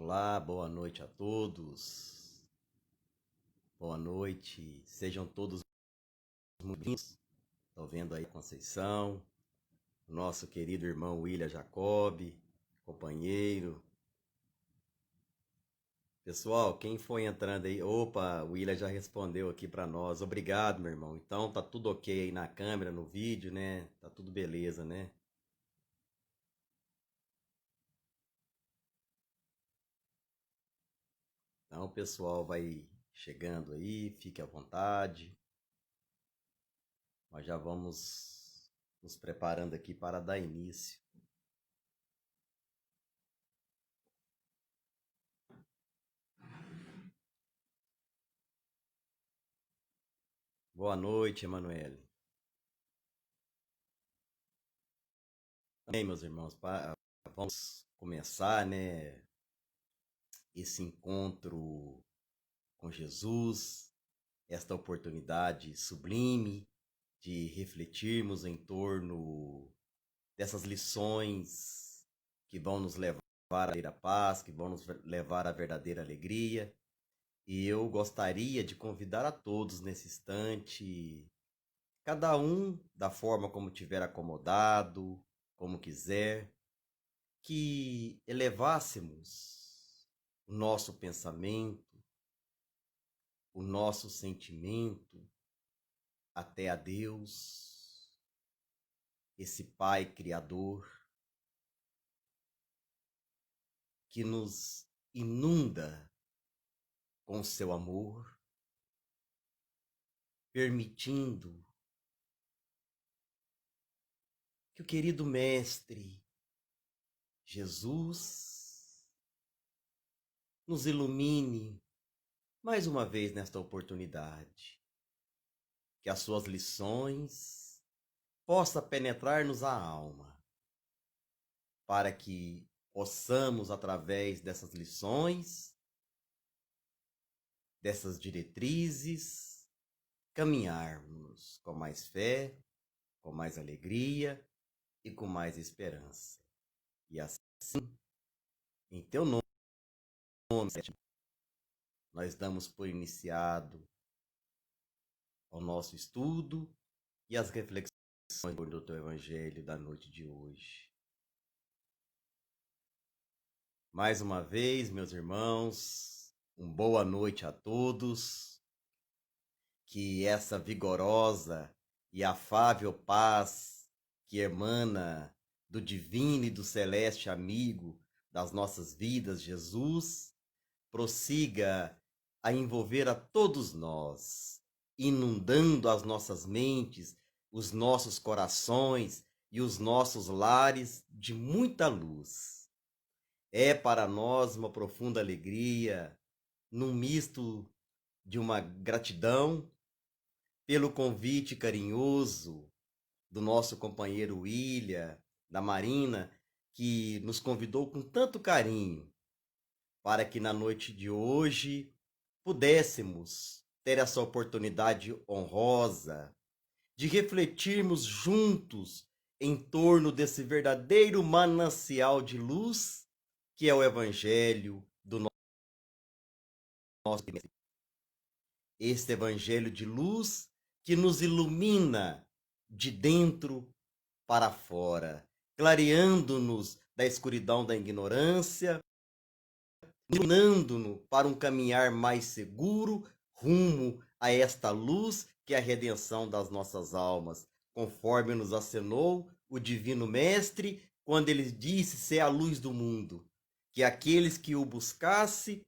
Olá, boa noite a todos. Boa noite. Sejam todos muito bem-vindos. Estou vendo aí a Conceição, o nosso querido irmão William Jacob, companheiro. Pessoal, quem foi entrando aí? Opa, o William já respondeu aqui para nós. Obrigado, meu irmão. Então tá tudo ok aí na câmera, no vídeo, né? Tá tudo beleza, né? Então o pessoal vai chegando aí, fique à vontade. Nós já vamos nos preparando aqui para dar início. Boa noite, Emanuele. Bem, meus irmãos, vamos começar, né, esse encontro com Jesus, esta oportunidade sublime de refletirmos em torno dessas lições que vão nos levar à verdadeira paz, que vão nos levar à verdadeira alegria. E eu gostaria de convidar a todos nesse instante, cada um da forma como tiver acomodado, como quiser, que elevássemos o nosso pensamento, o nosso sentimento até a Deus, esse Pai Criador que nos inunda com seu amor, permitindo que o querido Mestre Jesus nos ilumine mais uma vez nesta oportunidade, que as suas lições possam penetrar-nos a alma, para que possamos, através dessas lições, dessas diretrizes, caminharmos com mais fé, com mais alegria e com mais esperança. E assim, em teu nome, nós damos por iniciado o nosso estudo e as reflexões do teu Evangelho da noite de hoje. Mais uma vez, meus irmãos, boa noite a todos. Que essa vigorosa e afável paz que emana do divino e do celeste amigo das nossas vidas, Jesus, prossiga a envolver a todos nós, inundando as nossas mentes, os nossos corações e os nossos lares de muita luz. É para nós uma profunda alegria, num misto de uma gratidão pelo convite carinhoso do nosso companheiro William, da Marina, que nos convidou com tanto carinho para que na noite de hoje pudéssemos ter essa oportunidade honrosa de refletirmos juntos em torno desse verdadeiro manancial de luz que é o Evangelho do nosso este Evangelho de luz que nos ilumina de dentro para fora, clareando-nos da escuridão da ignorância, iluminando-nos para um caminhar mais seguro rumo a esta luz que é a redenção das nossas almas, conforme nos acenou o Divino Mestre quando ele disse ser a luz do mundo, que aqueles que o buscasse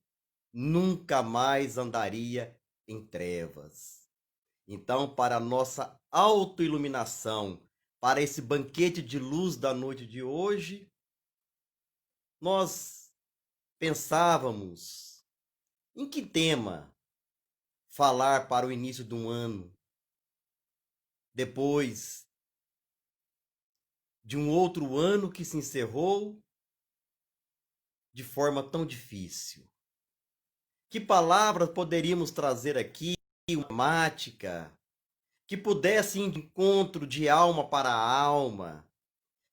nunca mais andaria em trevas. Então, para a nossa autoiluminação, para esse banquete de luz da noite de hoje, nós pensávamos em que tema falar para o início de um ano, depois de um outro ano que se encerrou de forma tão difícil. Que palavras poderíamos trazer aqui, uma temática, que pudesse ir de encontro de alma para alma,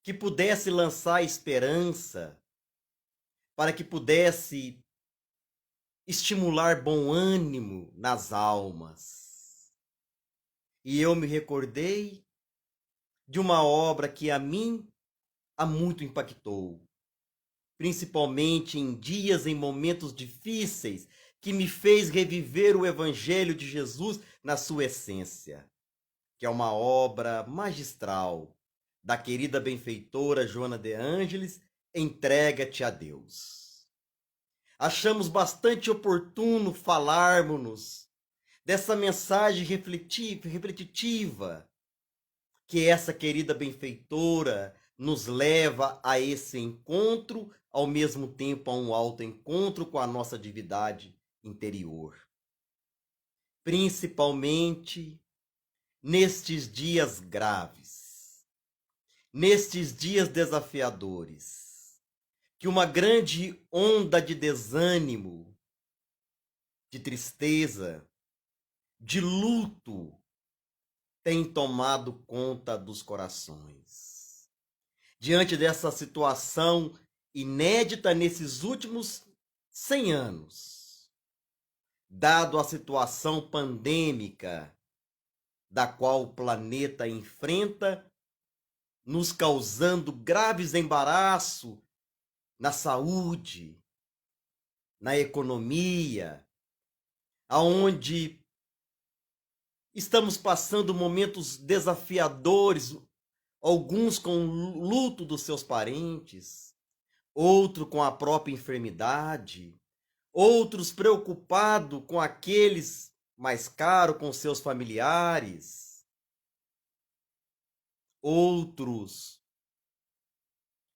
que pudesse lançar esperança para que pudesse estimular bom ânimo nas almas. E eu me recordei de uma obra que a mim há muito impactou, principalmente em dias, em momentos difíceis, que me fez reviver o Evangelho de Jesus na sua essência, que é uma obra magistral da querida benfeitora Joana de Ângeles, Entrega-te a Deus. Achamos bastante oportuno falarmos dessa mensagem reflexiva que essa querida benfeitora nos leva a esse encontro, ao mesmo tempo a um autoencontro com a nossa divindade interior. Principalmente nestes dias graves, nestes dias desafiadores, que uma grande onda de desânimo, de tristeza, de luto tem tomado conta dos corações. Diante dessa situação inédita nesses últimos 100 anos, dado a situação pandêmica da qual o planeta enfrenta, nos causando graves embaraços na saúde, na economia, aonde estamos passando momentos desafiadores, alguns com o luto dos seus parentes, outros com a própria enfermidade, outros preocupados com aqueles mais caros, com seus familiares, outros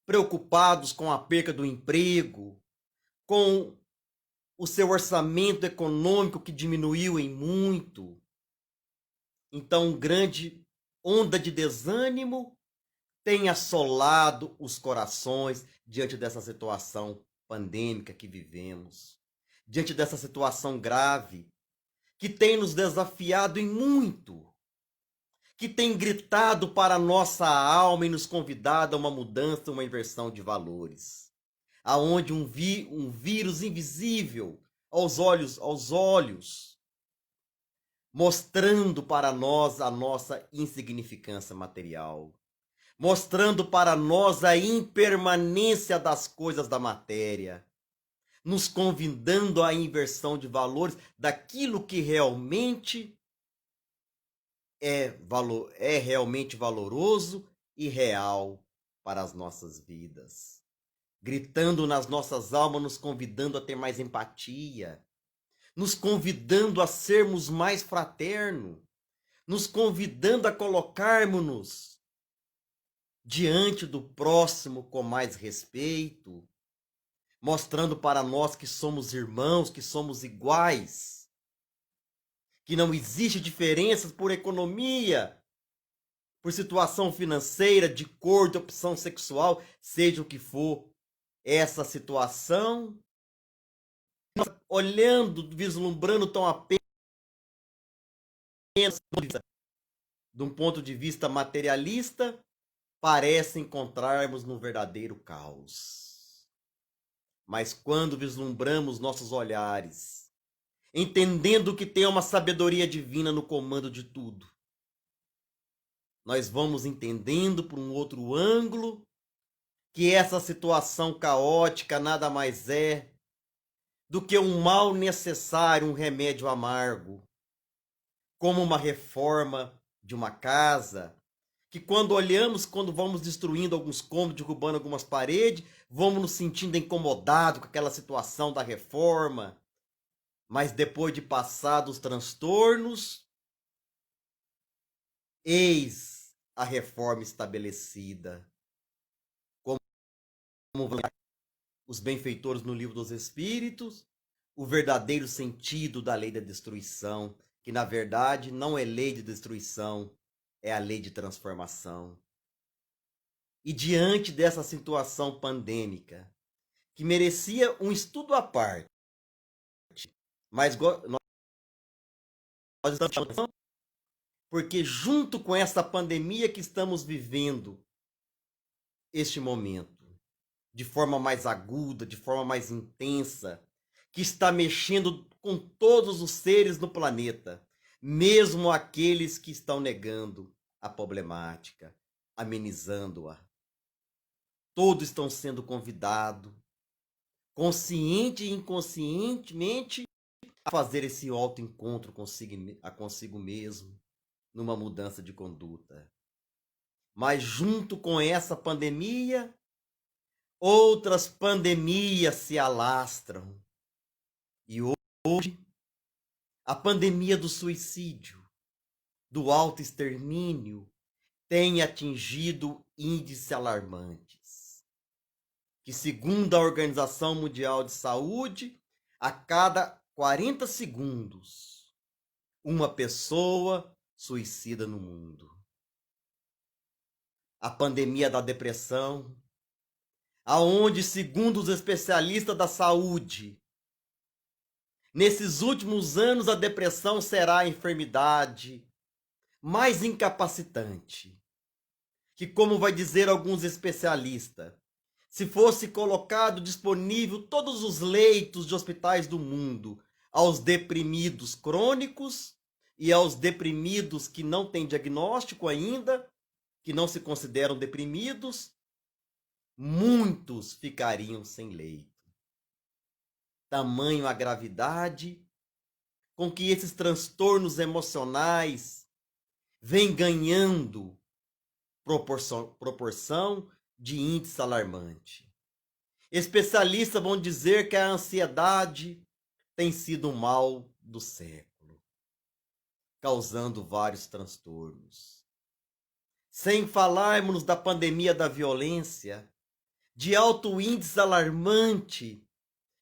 preocupados com a perca do emprego, com o seu orçamento econômico que diminuiu em muito. Então, grande onda de desânimo tem assolado os corações diante dessa situação pandêmica que vivemos, diante dessa situação grave que tem nos desafiado em muito, que tem gritado para a nossa alma e nos convidado a uma mudança, uma inversão de valores, aonde um vírus invisível aos olhos, mostrando para nós a nossa insignificância material, mostrando para nós a impermanência das coisas da matéria, nos convidando à inversão de valores daquilo que realmente é realmente valoroso e real para as nossas vidas. Gritando nas nossas almas, nos convidando a ter mais empatia, nos convidando a sermos mais fraternos, nos convidando a colocarmos-nos diante do próximo com mais respeito, mostrando para nós que somos irmãos, que somos iguais, que não existe diferenças por economia, por situação financeira, de cor, de opção sexual, seja o que for essa situação, olhando, vislumbrando tão apenas de um ponto de vista materialista, parece encontrarmos no verdadeiro caos. Mas quando vislumbramos nossos olhares, entendendo que tem uma sabedoria divina no comando de tudo, nós vamos entendendo por um outro ângulo que essa situação caótica nada mais é do que um mal necessário, um remédio amargo, como uma reforma de uma casa, que quando olhamos, quando vamos destruindo alguns cômodos, derrubando algumas paredes, vamos nos sentindo incomodados com aquela situação da reforma, mas depois de passados os transtornos, eis a reforma estabelecida. Como os benfeitores no Livro dos Espíritos, o verdadeiro sentido da lei da destruição, que na verdade não é lei de destruição, é a lei de transformação. E diante dessa situação pandêmica, que merecia um estudo à parte, mas nós estamos porque junto com essa pandemia que estamos vivendo este momento, de forma mais aguda, de forma mais intensa, que está mexendo com todos os seres no planeta, mesmo aqueles que estão negando a problemática, amenizando-a. Todos estão sendo convidados, consciente e inconscientemente, a fazer esse autoencontro consigo mesmo, numa mudança de conduta. Mas junto com essa pandemia, outras pandemias se alastram. E hoje, a pandemia do suicídio, do autoextermínio, tem atingido índices alarmantes. Que, segundo a Organização Mundial de Saúde, a cada 40 segundos, uma pessoa suicida no mundo. A pandemia da depressão, aonde, segundo os especialistas da saúde, nesses últimos anos a depressão será a enfermidade mais incapacitante. Que, como vai dizer alguns especialistas, se fosse colocado disponível todos os leitos de hospitais do mundo aos deprimidos crônicos e aos deprimidos que não têm diagnóstico ainda, que não se consideram deprimidos, muitos ficariam sem leito. Tamanho a gravidade com que esses transtornos emocionais vêm ganhando proporção de índice alarmante. Especialistas vão dizer que a ansiedade tem sido o mal do século, causando vários transtornos. Sem falarmos da pandemia da violência, de alto índice alarmante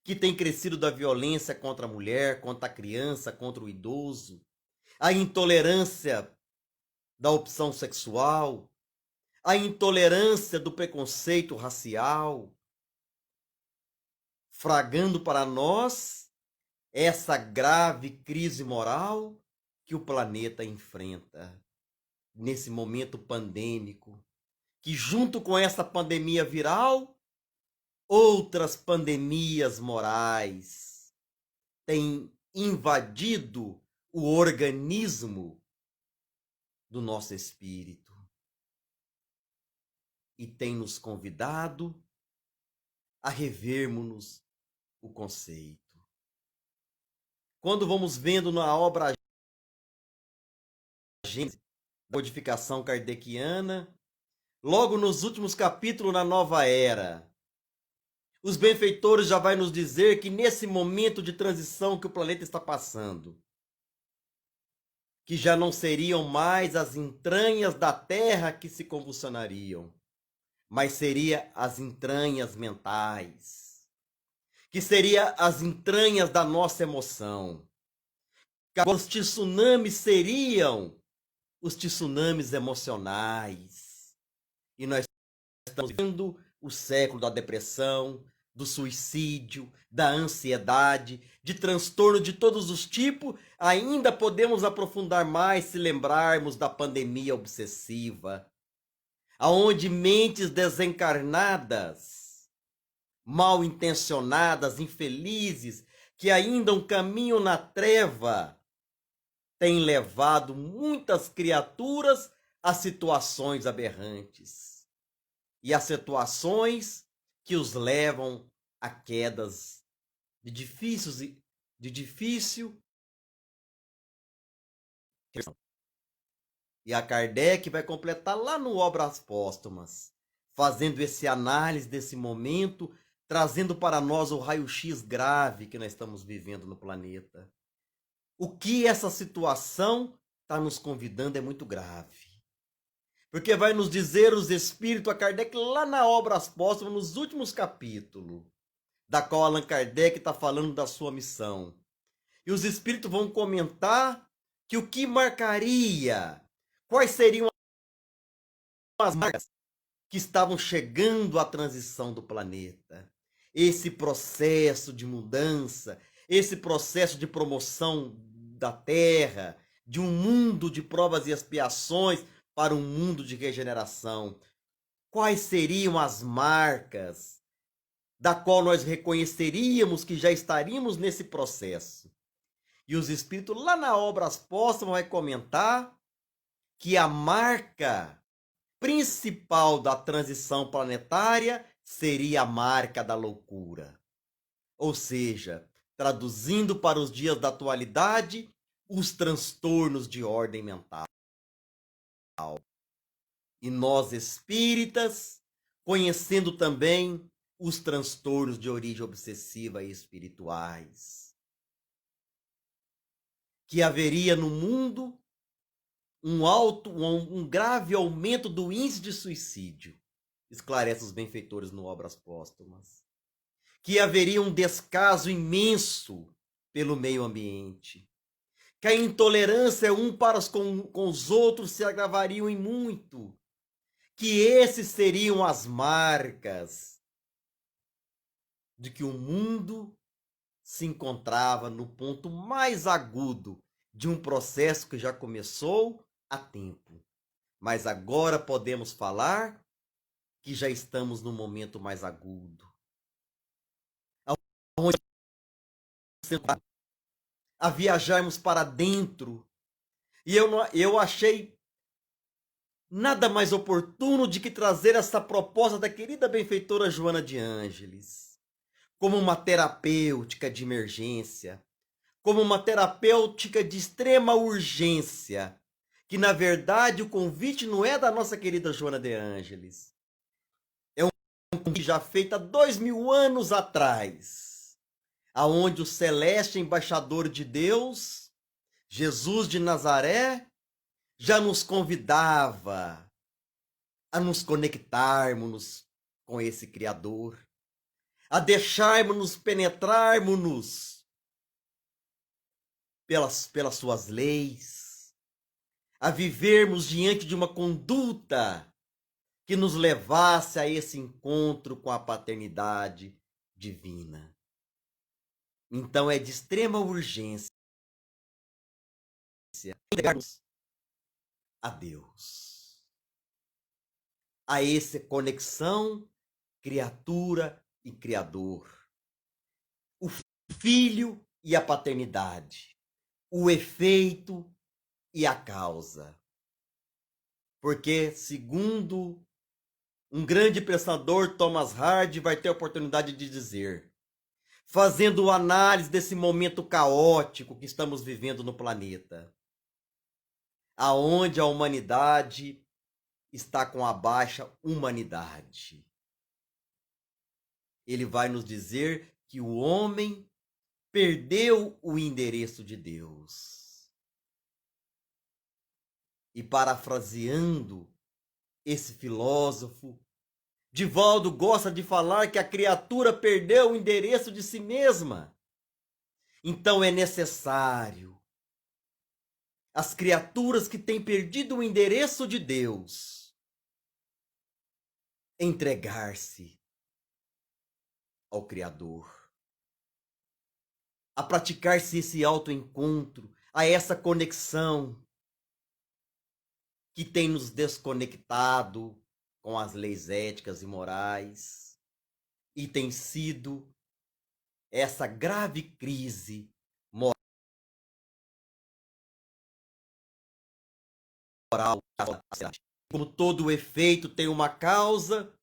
que tem crescido da violência contra a mulher, contra a criança, contra o idoso, a intolerância da opção sexual, a intolerância do preconceito racial, fragando para nós essa grave crise moral que o planeta enfrenta nesse momento pandêmico, que junto com essa pandemia viral, outras pandemias morais têm invadido o organismo do nosso espírito e tem nos convidado a revermos o conceito. Quando vamos vendo na obra Gênesis, codificação kardeciana, logo nos últimos capítulos na Nova Era, os benfeitores já vai nos dizer que nesse momento de transição que o planeta está passando, que já não seriam mais as entranhas da Terra que se convulsionariam, mas seria as entranhas mentais, que seria as entranhas da nossa emoção. Os tsunamis seriam os tsunamis emocionais. E nós estamos vivendo o século da depressão, do suicídio, da ansiedade, de transtorno de todos os tipos. Ainda podemos aprofundar mais se lembrarmos da pandemia obsessiva, aonde mentes desencarnadas, mal intencionadas, infelizes, que ainda caminham na treva, têm levado muitas criaturas a situações aberrantes e a situações que os levam a quedas de difícil e a Kardec vai completar lá no Obras Póstumas, fazendo esse análise desse momento, trazendo para nós o raio-x grave que nós estamos vivendo no planeta. O que essa situação está nos convidando é muito grave. Porque vai nos dizer os espíritos, a Kardec, lá na Obras Póstumas, nos últimos capítulos, da qual Allan Kardec está falando da sua missão. E os espíritos vão comentar que o que marcaria, quais seriam as marcas que estavam chegando à transição do planeta. Esse processo de mudança, esse processo de promoção da Terra, de um mundo de provas e expiações para um mundo de regeneração. Quais seriam as marcas da qual nós reconheceríamos que já estaríamos nesse processo. E os espíritos lá na Obras Póstumas vai comentar que a marca principal da transição planetária seria a marca da loucura. Ou seja, traduzindo para os dias da atualidade, os transtornos de ordem mental. E nós espíritas, conhecendo também os transtornos de origem obsessiva e espirituais, que haveria no mundo um grave aumento do índice de suicídio, esclarece os benfeitores no Obras Póstumas, que haveria um descaso imenso pelo meio ambiente, que a intolerância um para com os outros se agravariam em muito, que esses seriam as marcas de que o mundo se encontrava no ponto mais agudo de um processo que já começou há tempo. Mas agora podemos falar que já estamos no momento mais agudo. A viajarmos para dentro. E eu achei nada mais oportuno de que trazer essa proposta da querida benfeitora Joana de Ângeles, como uma terapêutica de emergência, como uma terapêutica de extrema urgência, que na verdade o convite não é da nossa querida Joana de Ângeles. É um convite já feito há 2000 anos atrás, aonde o celeste embaixador de Deus, Jesus de Nazaré, já nos convidava a nos conectarmos com esse Criador, a deixarmos-nos penetrarmos pelas suas leis, a vivermos diante de uma conduta que nos levasse a esse encontro com a paternidade divina. Então é de extrema urgência entregarmos a Deus, a essa conexão criatura e criador, o filho e a paternidade, o efeito e a causa. Porque, segundo um grande pensador, Thomas Hardy, vai ter a oportunidade de dizer, fazendo análise desse momento caótico que estamos vivendo no planeta, aonde a humanidade está com a baixa humanidade. Ele vai nos dizer que o homem perdeu o endereço de Deus. E parafraseando esse filósofo, Divaldo gosta de falar que a criatura perdeu o endereço de si mesma. Então é necessário as criaturas que têm perdido o endereço de Deus entregar-se ao Criador, a praticar-se esse autoencontro, a essa conexão que tem nos desconectado com as leis éticas e morais e tem sido essa grave crise moral. Como todo efeito tem uma causa,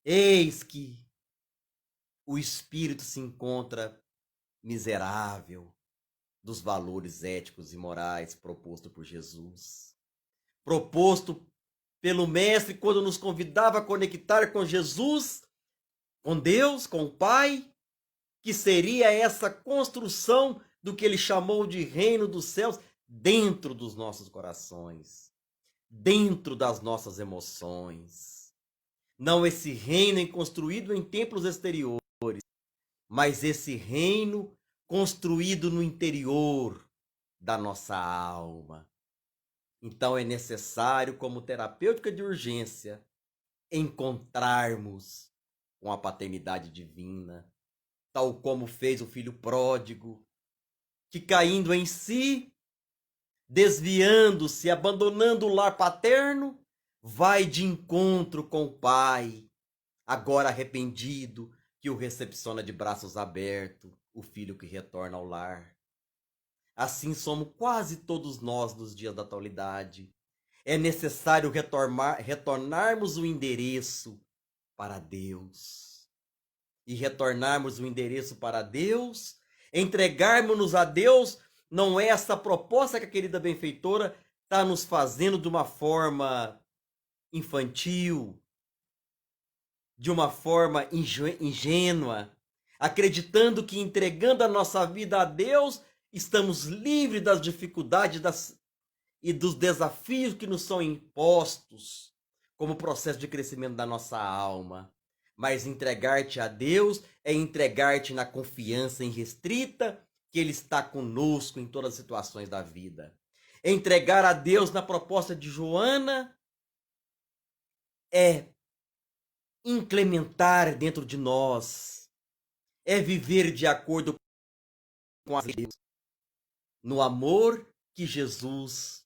eis que o espírito se encontra miserável dos valores éticos e morais proposto por Jesus, proposto pelo Mestre quando nos convidava a conectar com Jesus, com Deus, com o Pai, que seria essa construção do que ele chamou de reino dos céus dentro dos nossos corações, dentro das nossas emoções. Não esse reino construído em templos exteriores, mas esse reino construído no interior da nossa alma. Então é necessário, como terapêutica de urgência, encontrarmos com a paternidade divina, tal como fez o filho pródigo, que caindo em si, desviando-se, abandonando o lar paterno, vai de encontro com o pai, agora arrependido, que o recepciona de braços abertos, o filho que retorna ao lar. Assim somos quase todos nós nos dias da atualidade. É necessário retornarmos o endereço para Deus. E retornarmos o endereço para Deus, entregarmos-nos a Deus, não é essa proposta que a querida benfeitora está nos fazendo de uma forma infantil, de uma forma ingênua, acreditando que entregando a nossa vida a Deus, estamos livres das dificuldades e dos desafios que nos são impostos como processo de crescimento da nossa alma. Mas entregar-te a Deus é entregar-te na confiança irrestrita que Ele está conosco em todas as situações da vida. Entregar a Deus na proposta de Joana é incrementar dentro de nós, é viver de acordo com as leis, no amor que Jesus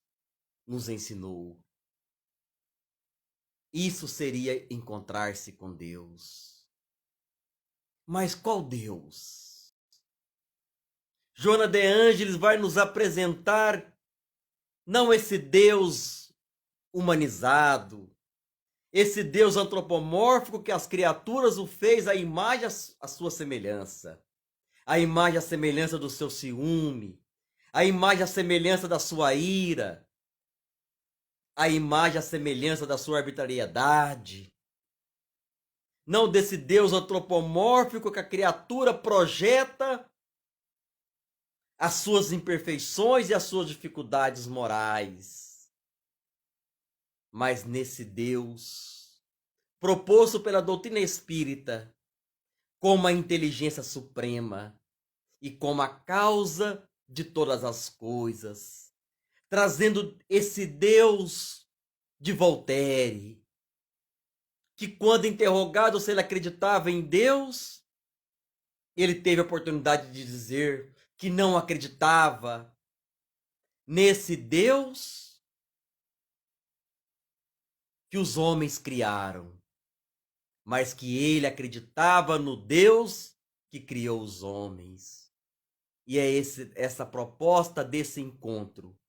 nos ensinou. Isso seria encontrar-se com Deus. Mas qual Deus? Joana de Ângeles vai nos apresentar não esse Deus humanizado, esse Deus antropomórfico que as criaturas o fez à imagem, à sua semelhança. A imagem, a semelhança do seu ciúme, a imagem, a semelhança da sua ira, a imagem, a semelhança da sua arbitrariedade. Não desse Deus antropomórfico que a criatura projeta as suas imperfeições e as suas dificuldades morais. Mas nesse Deus proposto pela doutrina espírita como a inteligência suprema e como a causa de todas as coisas, trazendo esse Deus de Voltaire, que quando interrogado se ele acreditava em Deus, ele teve a oportunidade de dizer que não acreditava nesse Deus que os homens criaram, mas que ele acreditava no Deus que criou os homens. E é essa proposta desse encontro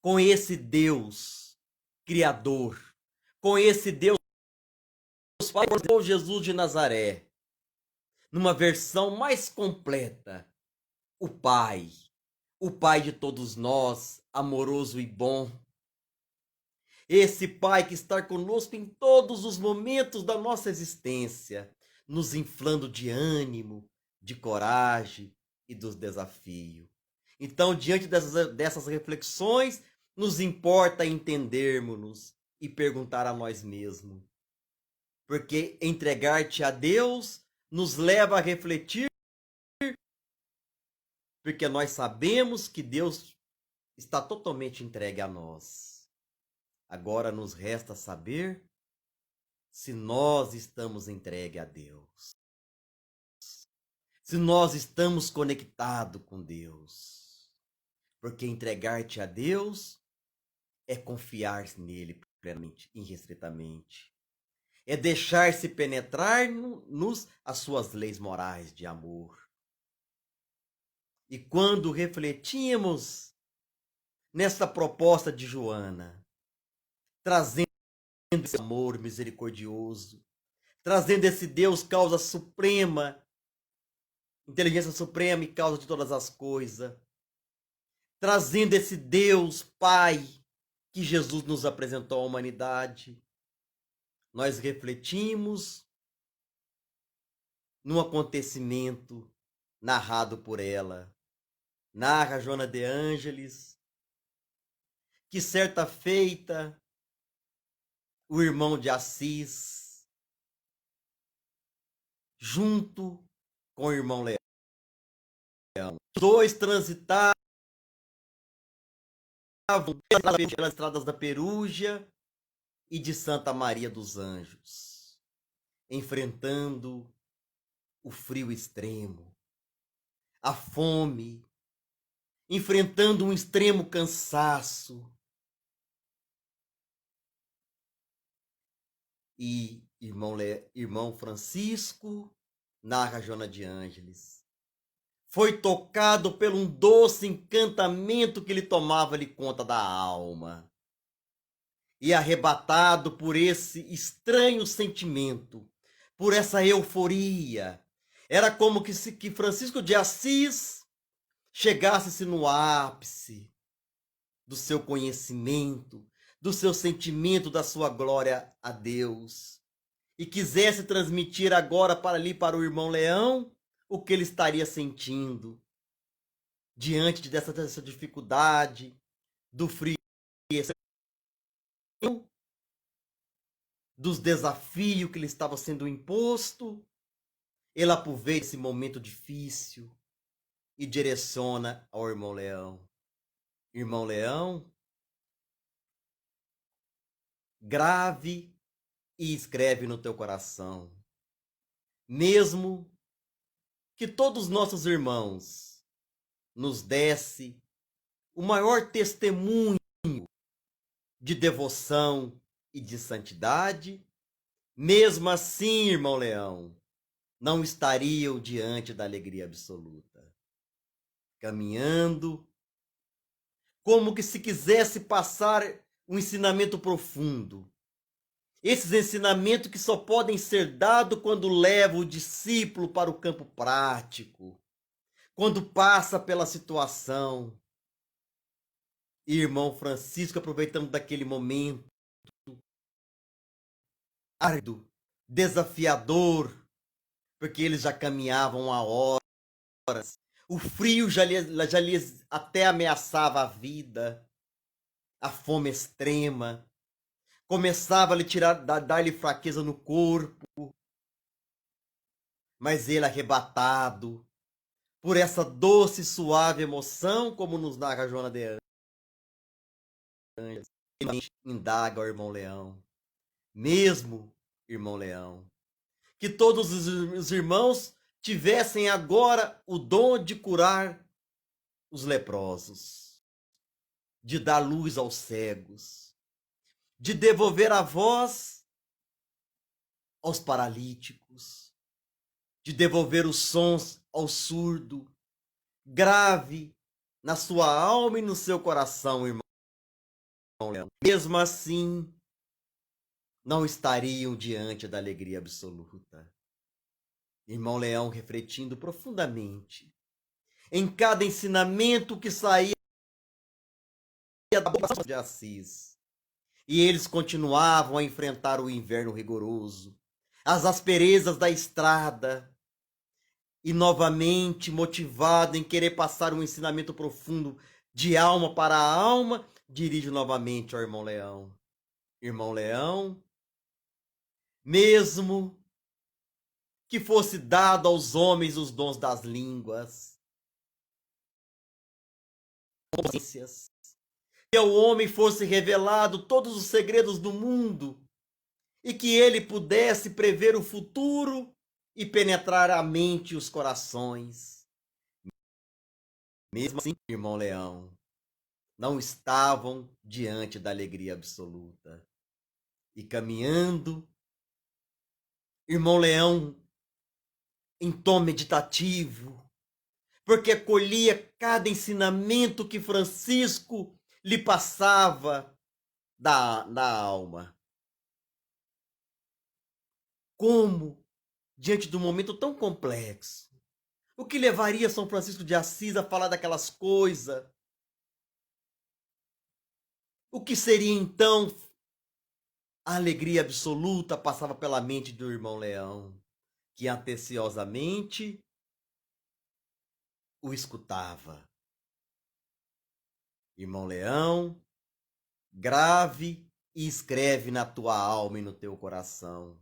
com esse Deus criador, com esse Deus Pai, Jesus de Nazaré, numa versão mais completa, o Pai de todos nós, amoroso e bom. Esse Pai que está conosco em todos os momentos da nossa existência, nos inflando de ânimo, de coragem e dos desafios. Então, diante dessas reflexões, nos importa entendermos-nos e perguntar a nós mesmos. Porque entregar-te a Deus nos leva a refletir, porque nós sabemos que Deus está totalmente entregue a nós. Agora nos resta saber se nós estamos entregues a Deus. Se nós estamos conectados com Deus. Porque entregar-te a Deus é confiar nele plenamente, irrestritamente. É deixar-se penetrar-nos as suas leis morais de amor. E quando refletimos nessa proposta de Joana, trazendo esse amor misericordioso, trazendo esse Deus causa suprema, inteligência suprema e causa de todas as coisas, trazendo esse Deus Pai que Jesus nos apresentou à humanidade, nós refletimos num acontecimento narrado por ela. Narra Joana de Ângeles que certa feita o irmão de Assis, junto com o irmão Leão, os dois transitavam pelas estradas da Perúgia e de Santa Maria dos Anjos, enfrentando o frio extremo, a fome, enfrentando um extremo cansaço. E irmão Francisco, narra Joana de Ângeles, foi tocado por um doce encantamento que lhe tomava-lhe conta da alma. E arrebatado por esse estranho sentimento, por essa euforia, era como que Francisco de Assis chegasse no ápice do seu conhecimento, do seu sentimento, da sua glória a Deus, e quisesse transmitir agora para o irmão Leão o que ele estaria sentindo diante dessa dificuldade, do frio, dos desafios que lhe estava sendo imposto. Ele aproveita esse momento difícil e direciona ao irmão Leão. Irmão Leão, grave e escreve no teu coração, mesmo que todos nossos irmãos nos desse o maior testemunho de devoção e de santidade, mesmo assim, irmão Leão, não estariam diante da alegria absoluta, caminhando como que se quisesse passar um ensinamento profundo. Esses ensinamentos que só podem ser dados quando leva o discípulo para o campo prático, quando passa pela situação. E irmão Francisco, aproveitando daquele momento árduo, desafiador, porque eles já caminhavam há horas, o frio já lhes até ameaçava a vida, a fome extrema, começava a lhe dar-lhe fraqueza no corpo, mas ele arrebatado por essa doce e suave emoção, como nos narra Joana de Ângeles, indaga ao irmão Leão, mesmo irmão Leão, que todos os irmãos tivessem agora o dom de curar os leprosos, de dar luz aos cegos, de devolver a voz aos paralíticos, de devolver os sons ao surdo, grave na sua alma e no seu coração, irmão Leão. Mesmo assim, não estariam diante da alegria absoluta. Irmão Leão refletindo profundamente em cada ensinamento que saía da boca de Assis. E eles continuavam a enfrentar o inverno rigoroso, as asperezas da estrada, e novamente motivado em querer passar um ensinamento profundo de alma para alma, dirige novamente ao irmão Leão. Irmão Leão, mesmo que fosse dado aos homens os dons das línguas, que ao homem fosse revelado todos os segredos do mundo e que ele pudesse prever o futuro e penetrar a mente e os corações. Mesmo assim, irmão Leão, não estavam diante da alegria absoluta. E caminhando, irmão Leão, em tom meditativo, porque acolhia cada ensinamento que Francisco lhe passava da alma. Como, diante de um momento tão complexo, o que levaria São Francisco de Assis a falar daquelas coisas? O que seria então a alegria absoluta? Passava pela mente do irmão Leão, que atenciosamente o escutava. Irmão Leão, grave e escreve na tua alma e no teu coração.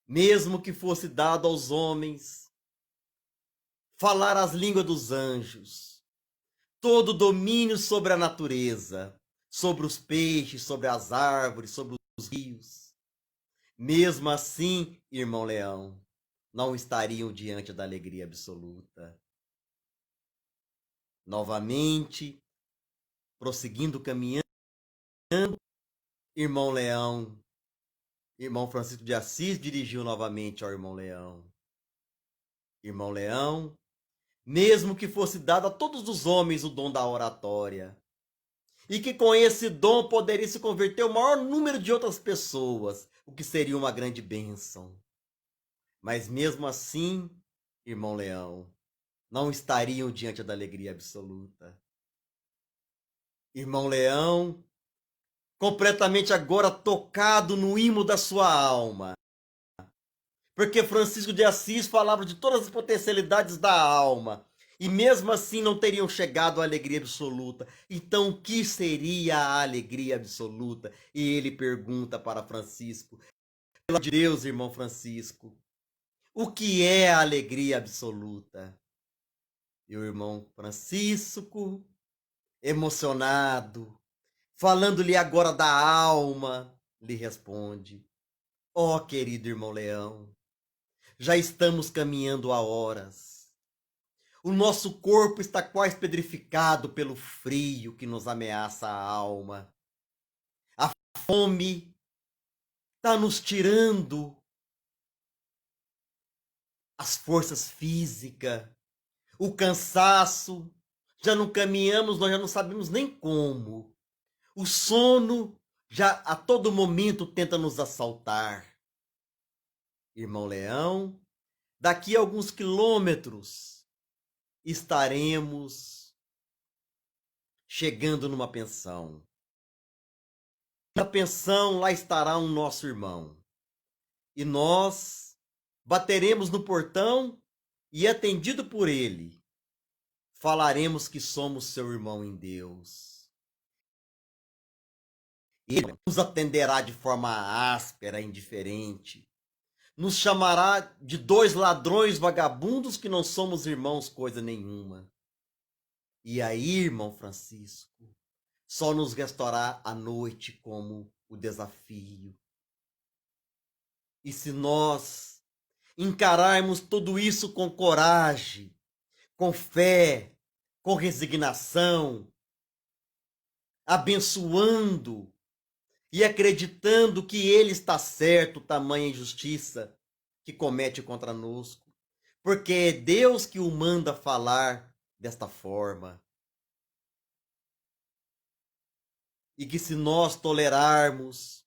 Mesmo que fosse dado aos homens falar as línguas dos anjos, todo domínio sobre a natureza, sobre os peixes, sobre as árvores, sobre os rios. Mesmo assim, irmão Leão, não estariam diante da alegria absoluta. Novamente, prosseguindo caminhando, irmão Leão Irmão Francisco de Assis dirigiu novamente ao irmão Leão. Irmão Leão, mesmo que fosse dado a todos os homens o dom da oratória, e que com esse dom poderia se converter o maior número de outras pessoas, o que seria uma grande bênção. Mas mesmo assim, irmão Leão, não estariam diante da alegria absoluta. Irmão Leão, completamente agora tocado no imo da sua alma, porque Francisco de Assis falava de todas as potencialidades da alma, e mesmo assim não teriam chegado à alegria absoluta. Então, o que seria a alegria absoluta? E ele pergunta para Francisco: pelo amor de Deus, irmão Francisco, o que é a alegria absoluta? E o irmão Francisco, emocionado, falando-lhe agora da alma, lhe responde: ó, querido irmão Leão, já estamos caminhando há horas. O nosso corpo está quase pedrificado pelo frio que nos ameaça a alma. A fome está nos tirando as forças físicas. O cansaço, já não caminhamos, nós já não sabemos nem como. O sono já a todo momento tenta nos assaltar. Irmão Leão, daqui a alguns quilômetros estaremos chegando numa pensão. Na pensão lá estará um nosso irmão. E nós bateremos no portão e, atendido por ele, falaremos que somos seu irmão em Deus. Ele nos atenderá de forma áspera, indiferente. Nos chamará de dois ladrões vagabundos que não somos irmãos coisa nenhuma. E aí, irmão Francisco, só nos restará a noite como o desafio. E se nós encararmos tudo isso com coragem, com fé, com resignação, abençoando e acreditando que ele está certo, tamanha injustiça que comete contra nós, porque é Deus que o manda falar desta forma. E que se nós tolerarmos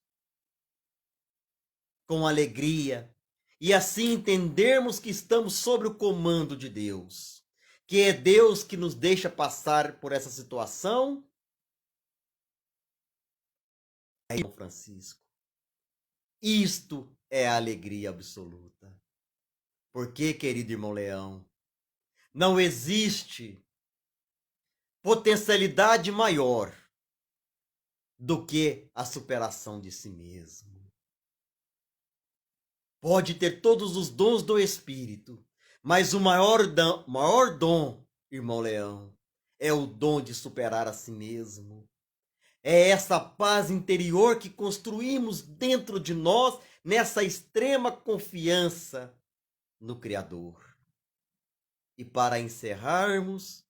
com alegria e assim entendermos que estamos sob o comando de Deus, que é Deus que nos deixa passar por essa situação, irmão Francisco, isto é a alegria absoluta. Porque, querido irmão Leão, não existe potencialidade maior do que a superação de si mesmo. Pode ter todos os dons do Espírito, mas o maior dom, irmão Leão, é o dom de superar a si mesmo. É essa paz interior que construímos dentro de nós, nessa extrema confiança no Criador. E para encerrarmos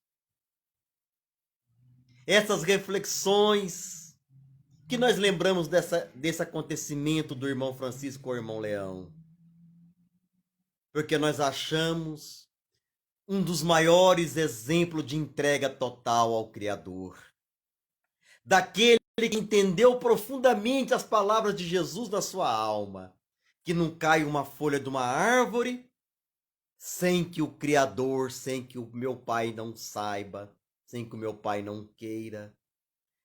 essas reflexões que nós lembramos desse acontecimento do irmão Francisco com o irmão Leão, porque nós achamos um dos maiores exemplos de entrega total ao Criador. Daquele que entendeu profundamente as palavras de Jesus na sua alma, que não cai uma folha de uma árvore sem que o Criador, sem que o meu Pai não saiba, sem que o meu Pai não queira,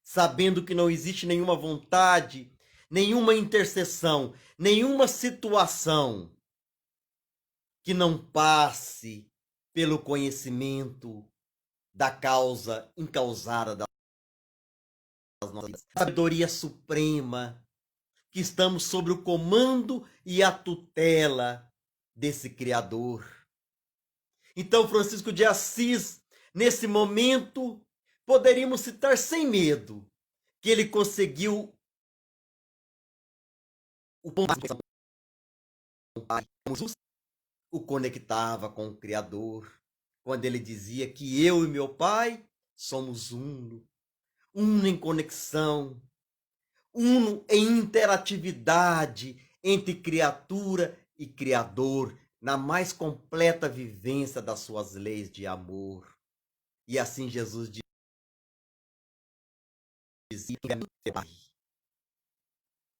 sabendo que não existe nenhuma vontade, nenhuma intercessão, nenhuma situação que não passe pelo conhecimento da causa incausada das nossas vidas. A sabedoria suprema, que estamos sob o comando e a tutela desse Criador. Então, Francisco de Assis, nesse momento, poderíamos citar sem medo que ele conseguiu o ponto o conectava com o Criador, quando ele dizia que eu e meu Pai somos uno, uno em conexão, uno em interatividade entre criatura e Criador, na mais completa vivência das suas leis de amor. E assim Jesus dizia: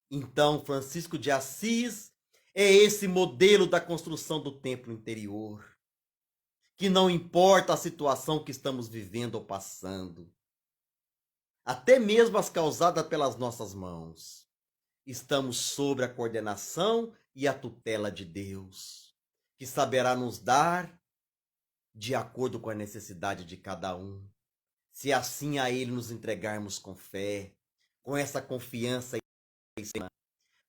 então, Francisco de Assis é esse modelo da construção do templo interior, que não importa a situação que estamos vivendo ou passando, até mesmo as causadas pelas nossas mãos, estamos sob a coordenação e a tutela de Deus, que saberá nos dar de acordo com a necessidade de cada um, se assim a Ele nos entregarmos com fé, com essa confiança,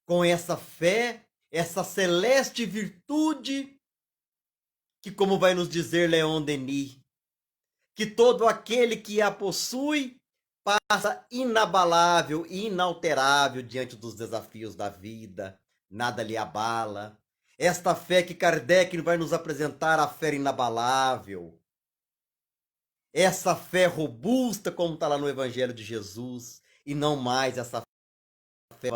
com essa fé, essa celeste virtude, que, como vai nos dizer Leon Denis, que todo aquele que a possui passa inabalável e inalterável diante dos desafios da vida, nada lhe abala. Esta fé que Kardec vai nos apresentar, a fé inabalável, essa fé robusta, como está lá no Evangelho de Jesus, e não mais essa fé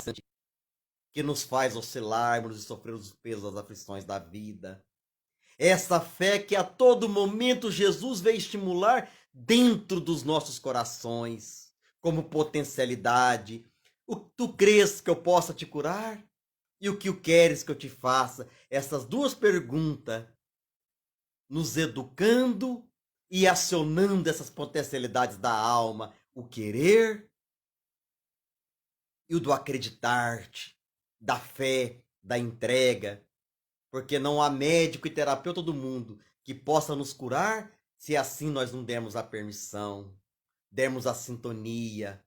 que nos faz oscilarmos e sofrer os pesos das aflições da vida. Essa fé que a todo momento Jesus vem estimular dentro dos nossos corações, como potencialidade. Tu crês que eu possa te curar? E o que queres que eu te faça? Essas duas perguntas, nos educando e acionando essas potencialidades da alma, o querer e o do acreditar-te, da fé, da entrega, porque não há médico e terapeuta do mundo que possa nos curar se assim nós não dermos a permissão, dermos a sintonia.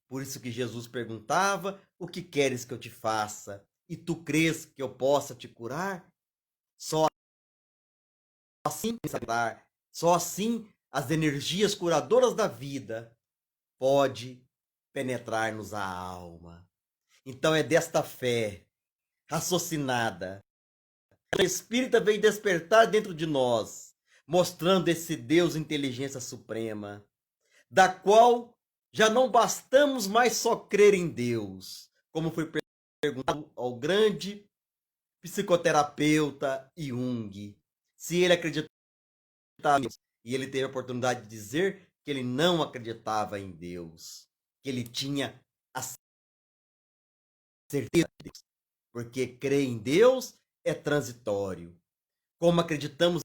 Por isso que Jesus perguntava: o que queres que eu te faça? E tu crês que eu possa te curar? Só assim, só assim as energias curadoras da vida pode penetrar-nos a alma. Então é desta fé raciocinada que a espírita vem despertar dentro de nós, mostrando esse Deus inteligência suprema, da qual já não bastamos mais só crer em Deus, como foi perguntado ao grande psicoterapeuta Jung, se ele acreditava em Deus. E ele teve a oportunidade de dizer que ele não acreditava em Deus, que ele tinha a certeza de Deus, porque crer em Deus é transitório. Como acreditamos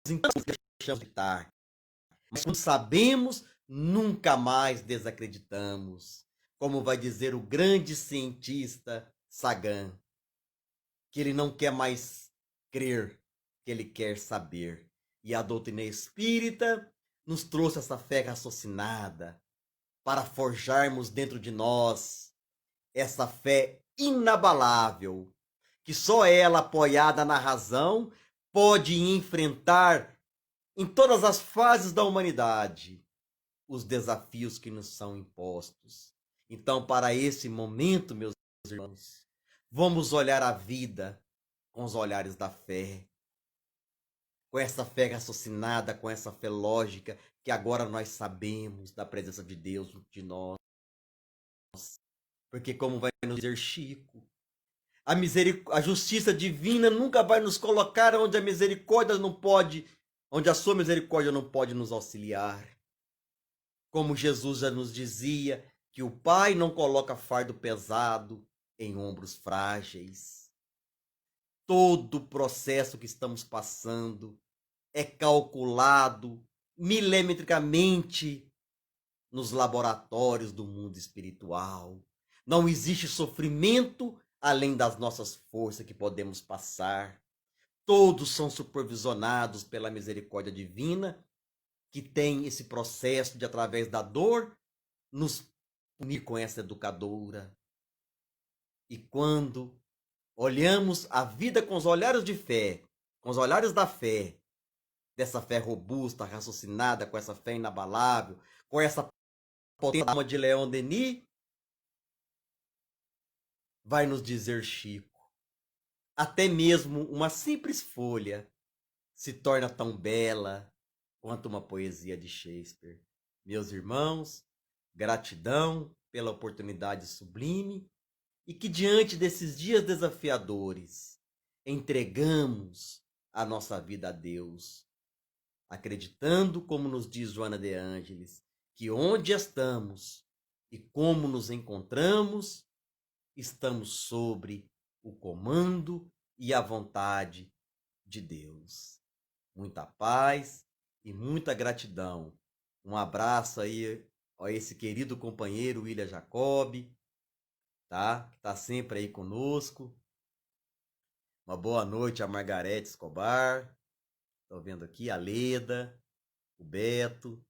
em Deus, deixamos de estar. Mas quando sabemos, nunca mais desacreditamos. Como vai dizer o grande cientista Sagan, que ele não quer mais crer, que ele quer saber. E a doutrina espírita nos trouxe essa fé raciocinada para forjarmos dentro de nós essa fé inabalável, que só ela, apoiada na razão, pode enfrentar em todas as fases da humanidade os desafios que nos são impostos. Então, para esse momento, meus irmãos, vamos olhar a vida com os olhares da fé, com essa fé raciocinada, com essa fé lógica, que agora nós sabemos da presença de Deus de nós. Porque, como vai nos dizer Chico, a justiça divina nunca vai nos colocar onde a misericórdia não pode, onde a sua misericórdia não pode nos auxiliar. Como Jesus já nos dizia, que o Pai não coloca fardo pesado em ombros frágeis. Todo o processo que estamos passando é calculado milimetricamente nos laboratórios do mundo espiritual. Não existe sofrimento além das nossas forças que podemos passar. Todos são supervisionados pela misericórdia divina, que tem esse processo de, através da dor, nos unir com essa educadora. E quando olhamos a vida com os olhares de fé, com os olhares da fé, dessa fé robusta, raciocinada, com essa fé inabalável, com essa potência alma de Leon Denis, vai nos dizer Chico, até mesmo uma simples folha se torna tão bela quanto uma poesia de Shakespeare. Meus irmãos, gratidão pela oportunidade sublime e que diante desses dias desafiadores entregamos a nossa vida a Deus, acreditando, como nos diz Joana de Ângeles, que onde estamos e como nos encontramos, estamos sobre o comando e a vontade de Deus. Muita paz e muita gratidão. Um abraço aí a esse querido companheiro William Jacob, tá? Que tá sempre aí conosco. Uma boa noite a Margarete Escobar. Tô vendo aqui a Leda, o Beto,